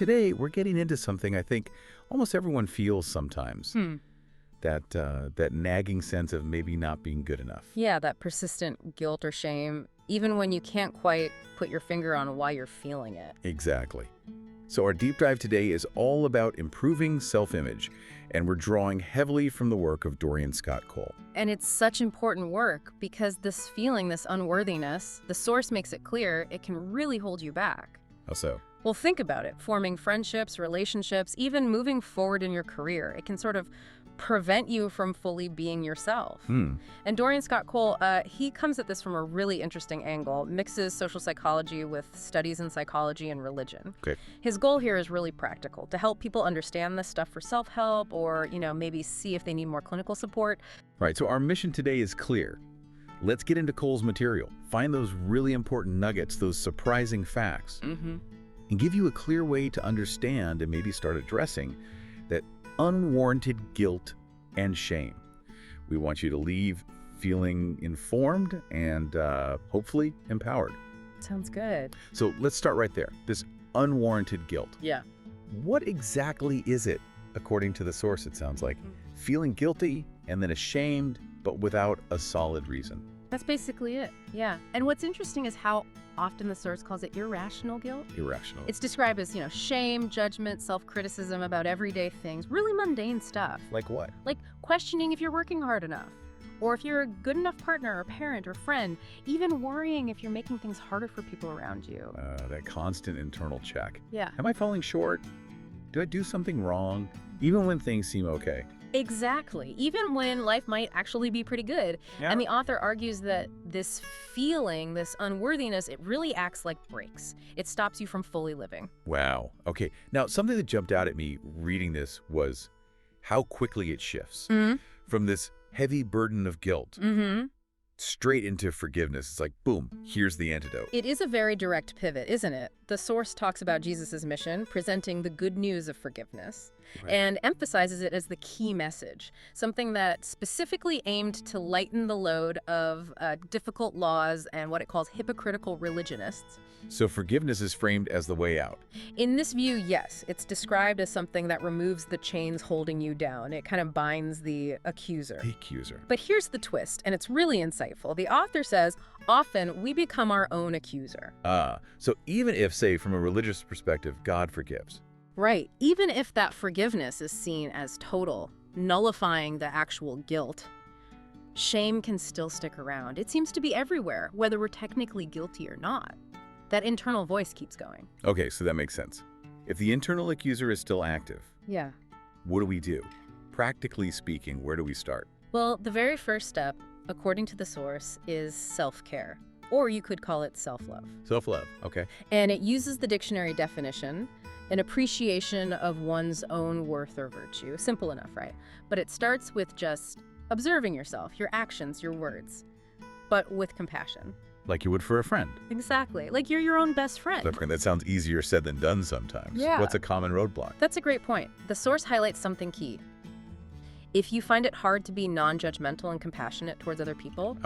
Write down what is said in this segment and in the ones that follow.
Today, we're getting into something I think almost everyone feels sometimes. That nagging sense of maybe not being good enough. Yeah, that persistent guilt or shame, even when you can't quite put your finger on why you're feeling it. Exactly. So our deep dive today is all about improving self-image, and we're drawing heavily from the work of Dorian Scott Cole. And it's such important work because this feeling, this unworthiness, the source makes it clear it can really hold you back. How so? Well, think about it. Forming friendships, relationships, even moving forward in your career. It can sort of prevent you from fully being yourself. And Dorian Scott Cole, he comes at this from a really interesting angle, mixes social psychology with studies in psychology and religion. Okay. His goal here is really practical, to help people understand this stuff for self-help or, maybe see if they need more clinical support. Right, so our mission today is clear. Let's get into Cole's material, find those really important nuggets, those surprising facts, and give you a clear way to understand and maybe start addressing that unwarranted guilt and shame. We want you to leave feeling informed and hopefully empowered. Sounds good. So let's start right there. This unwarranted guilt. Yeah. What exactly is it, according to the source, it sounds like? Feeling guilty and then ashamed, but without a solid reason. That's basically it, yeah. And what's interesting is how often the source calls it irrational guilt. Irrational. It's described as, shame, judgment, self-criticism about everyday things, really mundane stuff. Like what? Like questioning if you're working hard enough, or if you're a good enough partner or parent or friend, even worrying if you're making things harder for people around you. That constant internal check. Yeah. Am I falling short? Do I do something wrong? Even when things seem okay. Exactly. Even when life might actually be pretty good. Yeah. And the author argues that this feeling, this unworthiness, it really acts like brakes. It stops you from fully living. Wow. Okay. Now, something that jumped out at me reading this was how quickly it shifts from this heavy burden of guilt straight into forgiveness. It's like, boom, here's the antidote. It is a very direct pivot, isn't it? The source talks about Jesus' mission, presenting the good news of forgiveness, and emphasizes it as the key message, something that specifically aimed to lighten the load of difficult laws and what it calls hypocritical religionists. So forgiveness is framed as the way out. In this view, yes, it's described as something that removes the chains holding you down. It kind of binds the accuser. The accuser. But here's the twist, and it's really insightful. The author says, often we become our own accuser. So even if, say, from a religious perspective, God forgives. Right. Even if that forgiveness is seen as total, nullifying the actual guilt, shame can still stick around. It seems to be everywhere, whether we're technically guilty or not. That internal voice keeps going. Okay, so that makes sense. If the internal accuser is still active, Yeah. what do we do? Practically speaking, where do we start? Well, the very first step, according to the source, is self-care. Or you could call it self-love. Self-love, okay. And it uses the dictionary definition, an appreciation of one's own worth or virtue. Simple enough, right? But it starts with just observing yourself, your actions, your words, but with compassion. Like you would for a friend. Exactly. Like you're your own best friend. That sounds easier said than done sometimes. Yeah. What's a common roadblock? That's a great point. The source highlights something key. If you find it hard to be non-judgmental and compassionate towards other people,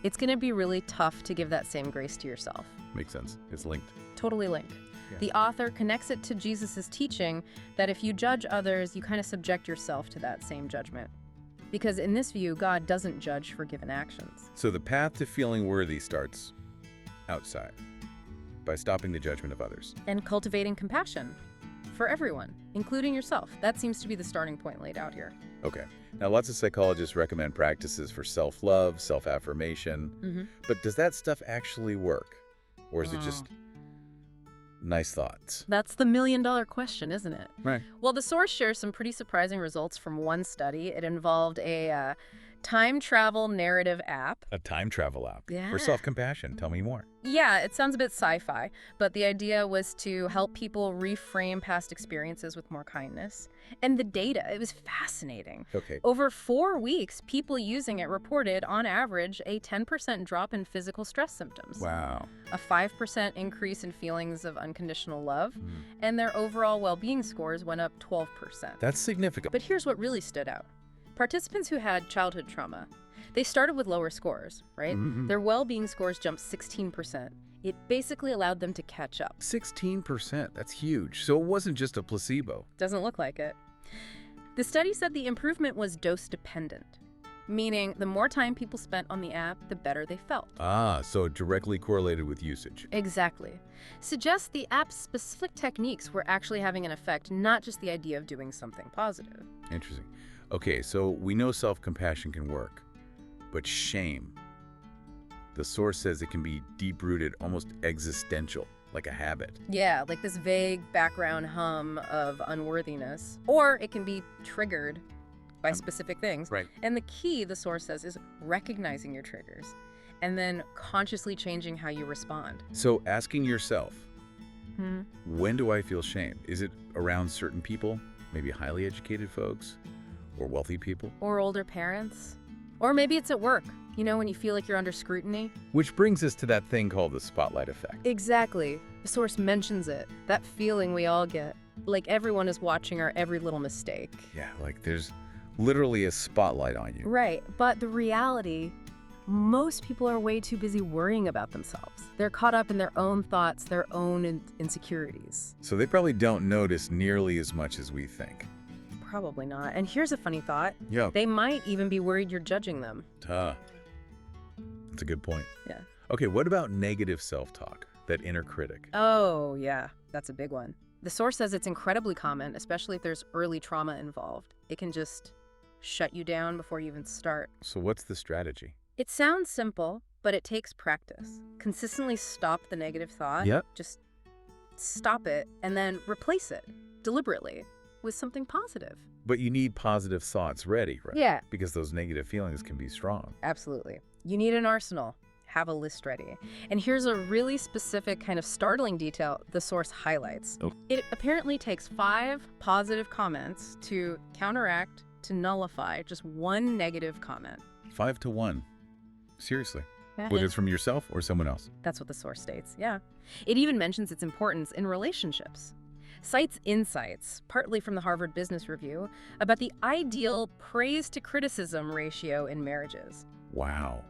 it's going to be really tough to give that same grace to yourself. Makes sense. It's linked. Totally linked. Yeah. The author connects it to Jesus' teaching that if you judge others, you kind of subject yourself to that same judgment. Because in this view, God doesn't judge forgiven actions. So the path to feeling worthy starts outside, by stopping the judgment of others. And cultivating compassion for everyone, including yourself. That seems to be the starting point laid out here. Okay. Now, lots of psychologists recommend practices for self-love, self-affirmation. But does that stuff actually work? Or is it just nice thoughts? That's the million-dollar question, isn't it? Right. Well, the source shares some pretty surprising results from one study. It involved a time travel narrative app. A time travel app? Yeah. For self-compassion. Tell me more. Yeah, it sounds a bit sci-fi, but the idea was to help people reframe past experiences with more kindness. And the data, it was fascinating. Okay. Over 4 weeks, people using it reported, on average, a 10% drop in physical stress symptoms. Wow. A 5% increase in feelings of unconditional love, and their overall well-being scores went up 12%. That's significant. But here's what really stood out. Participants who had childhood trauma, they started with lower scores, right? Their well-being scores jumped 16%. It basically allowed them to catch up. 16%, that's huge. So it wasn't just a placebo. Doesn't look like it. The study said the improvement was dose-dependent, meaning the more time people spent on the app, the better they felt. Ah, so it directly correlated with usage. Exactly. Suggests the app's specific techniques were actually having an effect, not just the idea of doing something positive. Interesting. Okay, so we know self-compassion can work, but shame. The source says it can be deep-rooted, almost existential, like a habit. Yeah, like this vague background hum of unworthiness. Or it can be triggered by specific things. Right. And the key, the source says, is recognizing your triggers and then consciously changing how you respond. So asking yourself, when do I feel shame? Is it around certain people, maybe highly educated folks or wealthy people? Or older parents? Or maybe it's at work, when you feel like you're under scrutiny. Which brings us to that thing called the spotlight effect. Exactly. The source mentions it. That feeling we all get. Like everyone is watching our every little mistake. Yeah, like there's literally a spotlight on you. Right. But the reality, most people are way too busy worrying about themselves. They're caught up in their own thoughts, their own insecurities. So they probably don't notice nearly as much as we think. Probably not. And here's a funny thought. Yeah. They might even be worried you're judging them. That's a good point. Yeah. Okay, what about negative self-talk, that inner critic? Oh, yeah. That's a big one. The source says it's incredibly common, especially if there's early trauma involved. It can just shut you down before you even start. So what's the strategy? It sounds simple, but it takes practice. Consistently stop the negative thought. Yep. Just stop it and then replace it deliberately with something positive. But you need positive thoughts ready, right? Yeah. Because those negative feelings can be strong. Absolutely. You need an arsenal. Have a list ready. And here's a really specific kind of startling detail the source highlights. Oh. It apparently takes 5 positive comments to counteract, to nullify just one negative comment. 5 to 1. Seriously. Yeah. Whether it's from yourself or someone else. That's what the source states, yeah. It even mentions its importance in relationships. Cites insights, partly from the Harvard Business Review, about the ideal praise to criticism ratio in marriages. Wow.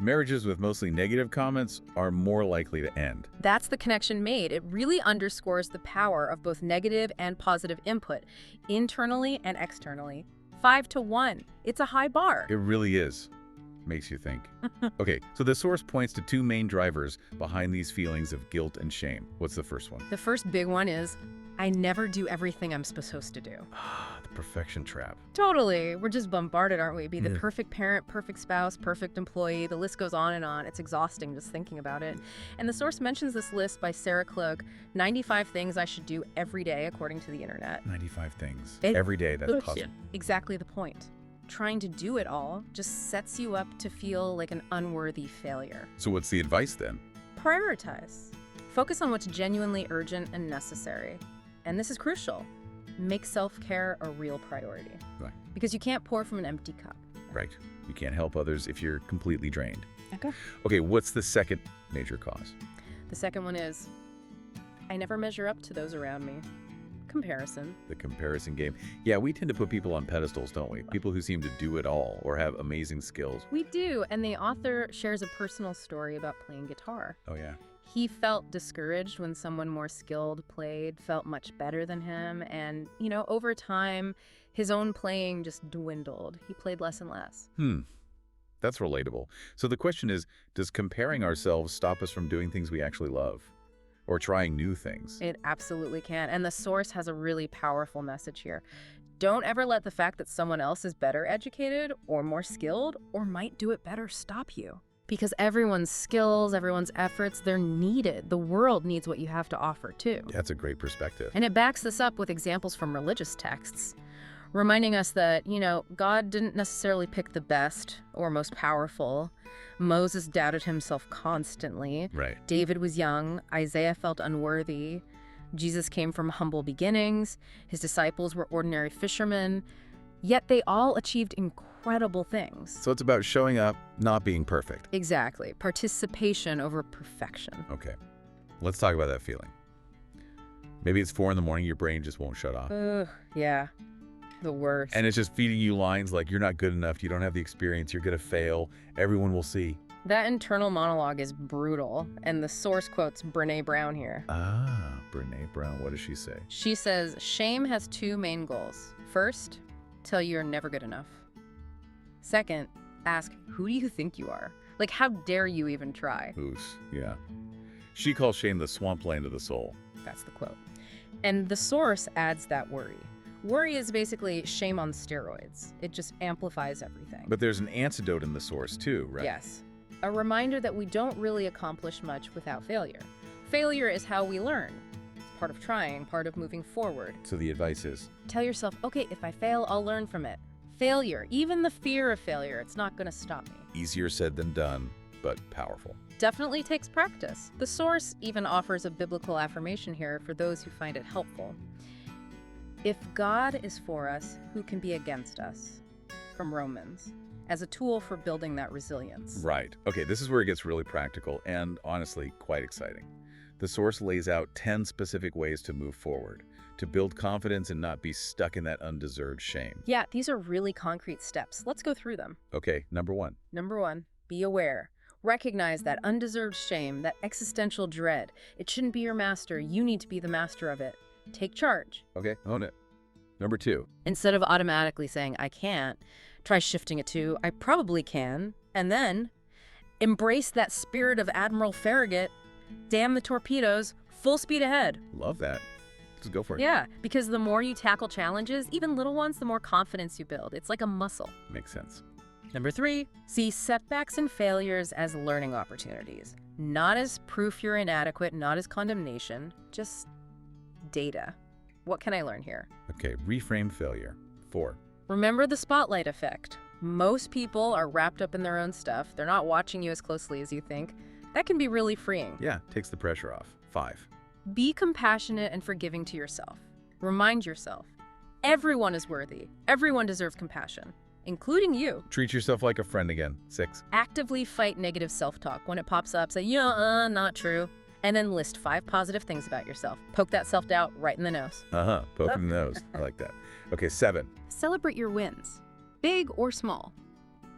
Marriages with mostly negative comments are more likely to end. That's the connection made. It really underscores the power of both negative and positive input, internally and externally. 5 to 1. It's a high bar. It really is. Makes you think. Okay, so the source points to 2 main drivers behind these feelings of guilt and shame. What's the first one? The first big one is, I never do everything I'm supposed to do. The perfection trap. Totally. We're just bombarded, aren't we? Be the perfect parent, perfect spouse, perfect employee. The list goes on and on. It's exhausting just thinking about it. And the source mentions this list by Sarah Cloak, 95 things I should do every day according to the internet. 95 things. Every day, that's possible. Exactly the point. Trying to do it all just sets you up to feel like an unworthy failure. So what's the advice then? Prioritize. Focus on what's genuinely urgent and necessary. And this is crucial. Make self-care a real priority. Right. Because you can't pour from an empty cup. Right. You can't help others if you're completely drained. Okay. Okay, what's the second major cause? The second one is, I never measure up to those around me. Comparison. The comparison game. Yeah, we tend to put people on pedestals, don't we? People who seem to do it all or have amazing skills. We do, and the author shares a personal story about playing guitar. Oh, yeah. He felt discouraged when someone more skilled played, felt much better than him, and, over time, his own playing just dwindled. He played less and less. That's relatable. So the question is, does comparing ourselves stop us from doing things we actually love? Or trying new things? It absolutely can. And the source has a really powerful message here. Don't ever let the fact that someone else is better educated or more skilled or might do it better stop you. Because everyone's skills, everyone's efforts, they're needed. The world needs what you have to offer too. That's a great perspective. And it backs this up with examples from religious texts, reminding us that, God didn't necessarily pick the best or most powerful. Moses doubted himself constantly. Right. David was young. Isaiah felt unworthy. Jesus came from humble beginnings. His disciples were ordinary fishermen. Yet they all achieved incredible things. So it's about showing up, not being perfect. Exactly. Participation over perfection. Okay. Let's talk about that feeling. Maybe it's 4 a.m, your brain just won't shut off. Yeah. The worst. And it's just feeding you lines like you're not good enough, you don't have the experience, you're going to fail, everyone will see. That internal monologue is brutal, and the source quotes Brené Brown here. Ah, Brené Brown. What does she say? She says, shame has two main goals. First, tell you you're never good enough. Second, ask, who do you think you are? Like, how dare you even try? Yeah. She calls shame the swampland of the soul. That's the quote. And the source adds that worry. Worry is basically shame on steroids. It just amplifies everything. But there's an antidote in the source too, right? Yes. A reminder that we don't really accomplish much without failure. Failure is how we learn. It's part of trying, part of moving forward. So the advice is? Tell yourself, okay, if I fail, I'll learn from it. Failure, even the fear of failure, it's not going to stop me. Easier said than done, but powerful. Definitely takes practice. The source even offers a biblical affirmation here for those who find it helpful. If God is for us, who can be against us? From Romans, as a tool for building that resilience. Right. Okay, this is where it gets really practical and honestly quite exciting. The source lays out 10 specific ways to move forward, to build confidence and not be stuck in that undeserved shame. Yeah, these are really concrete steps. Let's go through them. Okay, number 1. Number 1, be aware. Recognize that undeserved shame, that existential dread. It shouldn't be your master. You need to be the master of it. Take charge. Okay, own it. Number 2. Instead of automatically saying, I can't, try shifting it to, I probably can, and then embrace that spirit of Admiral Farragut. Damn the torpedoes, full speed ahead. Love that. Let's go for it. Yeah, because the more you tackle challenges, even little ones, the more confidence you build. It's like a muscle. Makes sense. Number 3, see setbacks and failures as learning opportunities. Not as proof you're inadequate, not as condemnation, just data. What can I learn here? Okay, reframe failure. 4. Remember the spotlight effect. Most people are wrapped up in their own stuff. They're not watching you as closely as you think. That can be really freeing. Yeah, takes the pressure off. 5. Be compassionate and forgiving to yourself. Remind yourself, everyone is worthy. Everyone deserves compassion, including you. Treat yourself like a friend again. 6. Actively fight negative self-talk. When it pops up, say, yeah, not true. And then list 5 positive things about yourself. Poke that self-doubt right in the nose. Poke in the nose. I like that. Okay, 7. Celebrate your wins, big or small.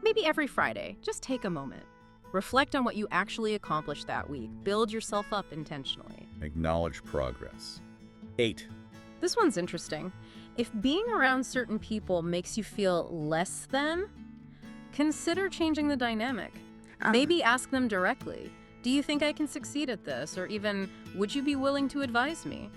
Maybe every Friday, just take a moment. Reflect on what you actually accomplished that week. Build yourself up intentionally. Acknowledge progress. 8. This one's interesting. If being around certain people makes you feel less than, consider changing the dynamic. Maybe ask them directly, do you think I can succeed at this? Or even, would you be willing to advise me?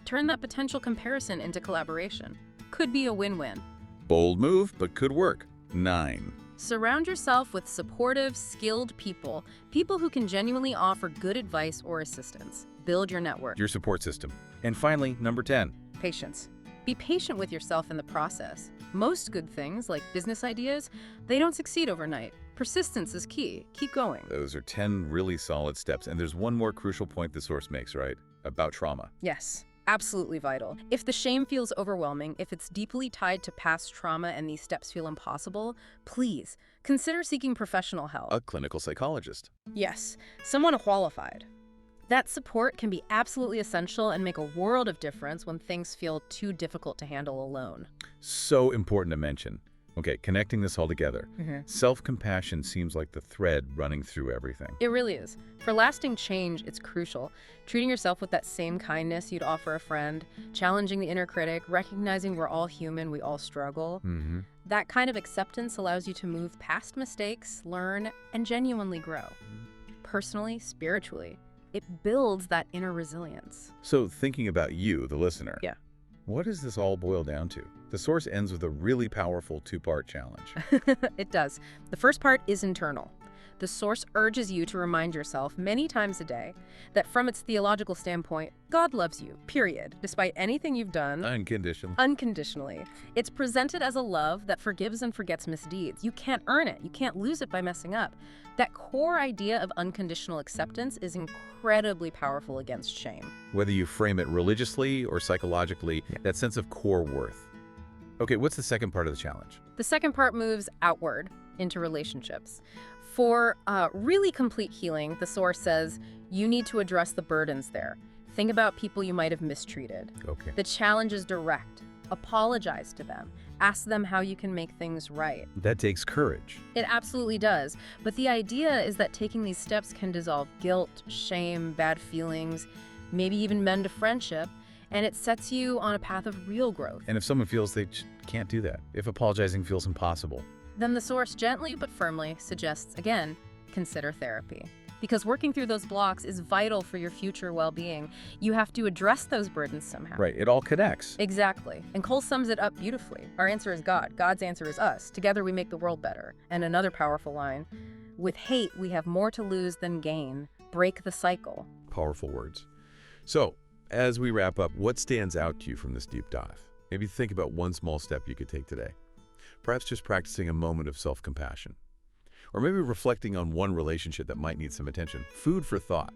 Turn that potential comparison into collaboration. Could be a win-win. Bold move, but could work. 9. Surround yourself with supportive, skilled people, people who can genuinely offer good advice or assistance. Build your network. Your support system. And finally, number 10. Patience. Be patient with yourself in the process. Most good things, like business ideas, they don't succeed overnight. Persistence is key. Keep going. Those are 10 really solid steps. And there's one more crucial point the source makes, right? About trauma. Yes. Absolutely vital. If the shame feels overwhelming, if it's deeply tied to past trauma and these steps feel impossible, please consider seeking professional help. A clinical psychologist. Yes, someone qualified. That support can be absolutely essential and make a world of difference when things feel too difficult to handle alone. So important to mention. Okay, connecting this all together. Self-compassion seems like the thread running through everything. It really is. For lasting change, it's crucial. Treating yourself with that same kindness you'd offer a friend, challenging the inner critic, recognizing we're all human, we all struggle. That kind of acceptance allows you to move past mistakes, learn, and genuinely grow. Personally, spiritually, it builds that inner resilience. So thinking about you, the listener. Yeah. What does this all boil down to? The source ends with a really powerful 2-part challenge. It does. The first part is internal. The source urges you to remind yourself many times a day that from its theological standpoint, God loves you, period, despite anything you've done. Unconditionally. Unconditionally. It's presented as a love that forgives and forgets misdeeds. You can't earn it. You can't lose it by messing up. That core idea of unconditional acceptance is incredibly powerful against shame. Whether you frame it religiously or psychologically, that sense of core worth. Okay, what's the second part of the challenge? The second part moves outward into relationships. For really complete healing, the source says you need to address the burdens there. Think about people you might have mistreated. Okay. The challenge is direct. Apologize to them. Ask them how you can make things right. That takes courage. It absolutely does. But the idea is that taking these steps can dissolve guilt, shame, bad feelings, maybe even mend a friendship, and it sets you on a path of real growth. And if someone feels they can't do that, if apologizing feels impossible, Then the Source gently but firmly suggests, again, consider therapy. Because working through those blocks is vital for your future well-being. You have to address those burdens somehow. right, it all connects. Exactly. And Cole sums it up beautifully. Our answer is God. God's answer is us. Together we make the world better. And another powerful line, with hate we have more to lose than gain. Break the cycle. Powerful words. So, as we wrap up, what stands out to you from this deep dive? Maybe think about one small step you could take today. Perhaps just practicing a moment of self-compassion. Or maybe reflecting on one relationship that might need some attention. Food for thought.